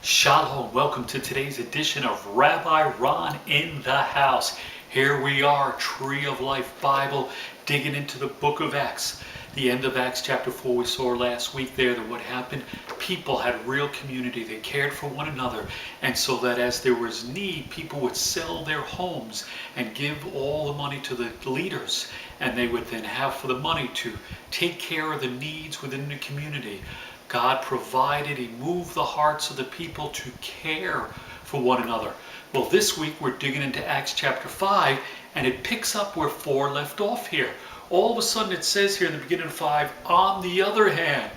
Shalom, welcome to today's edition of Rabbi Ron in the House. Here we are, Tree of Life Bible, digging into the book of Acts. The end of Acts chapter 4 we saw last week there that what happened, people had real community, they cared for one another, and so that as there was need, people would sell their homes and give all the money to the leaders, and they would then have for the money to take care of the needs within the community. God provided, He moved the hearts of the people to care for one another. Well, this week we're digging into Acts chapter 5, and it picks up where 4 left off here. All of a sudden it says here in the beginning of 5, on the other hand.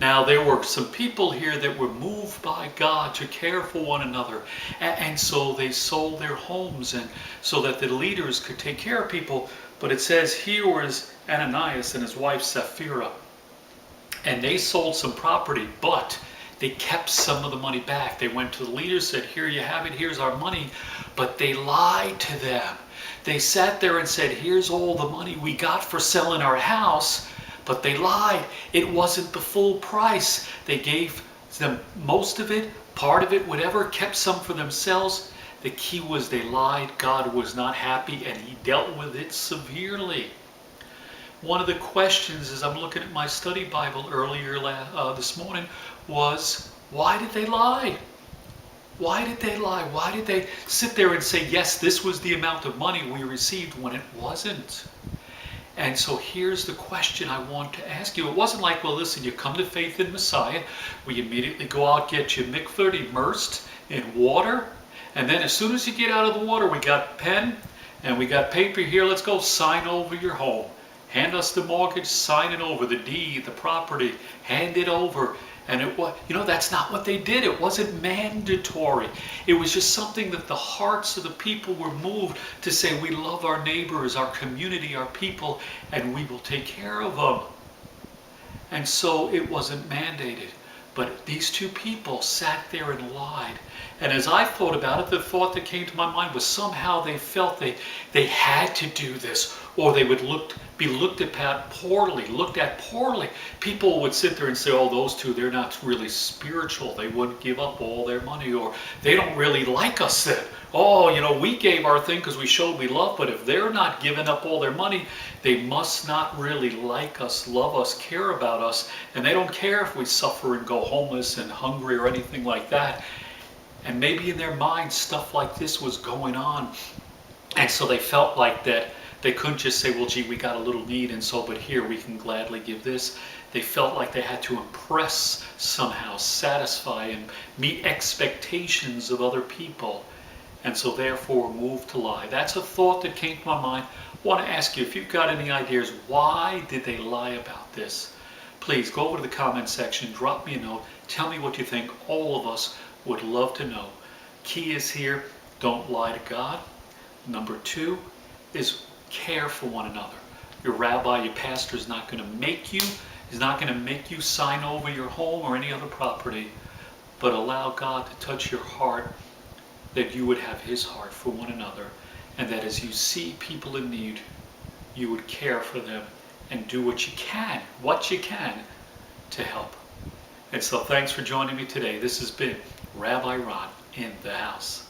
Now there were some people here that were moved by God to care for one another, and so they sold their homes and so that the leaders could take care of people. But it says here was Ananias and his wife Sapphira. And they sold some property, but they kept some of the money back. They went to the leaders, said, here you have it, here's our money. But they lied to them. They sat there and said, here's all the money we got for selling our house. But they lied. It wasn't the full price. They gave them most of it, part of it, whatever, kept some for themselves. The key was they lied. God was not happy, and He dealt with it severely. One of the questions as I'm looking at my study Bible earlier this morning was, why did they lie? Why did they lie? Why did they sit there and say, yes, this was the amount of money we received when it wasn't? And so here's the question I want to ask you. It wasn't like, well, listen, you come to faith in Messiah, we immediately go out, get your mikvah immersed in water, and then as soon as you get out of the water, we got pen and we got paper here, let's go sign over your home. Hand us the mortgage, sign it over, the deed, the property, hand it over. And it was, that's not what they did. It wasn't mandatory. It was just something that the hearts of the people were moved to say, we love our neighbors, our community, our people, and we will take care of them. And so it wasn't mandated. But these two people sat there and lied. And as I thought about it, the thought that came to my mind was somehow they felt they had to do this, or they would be looked at poorly. People would sit there and say, oh, those two, they're not really spiritual. They wouldn't give up all their money, or they don't really like us then. Oh, we gave our thing because we showed we love, but if they're not giving up all their money, they must not really like us, love us, care about us, and they don't care if we suffer and go homeless and hungry or anything like that. And maybe in their minds stuff like this was going on, and so they felt like that they couldn't just say, well, gee, we got a little need, and so, but here we can gladly give this. They felt like they had to impress somehow, satisfy, and meet expectations of other people, and so therefore moved to lie. That's a thought that came to my mind. I want to ask you, if you've got any ideas, why did they lie about this? Please go over to the comment section, drop me a note, tell me what you think. All of us would love to know. Key is here, don't lie to God. Number 2 is care for one another. Your rabbi, your pastor is not going to make you sign over your home or any other property, but allow God to touch your heart, that you would have His heart for one another, and that as you see people in need, you would care for them and do what you can to help. And so thanks for joining me today. This has been Rabbi Ron in the House.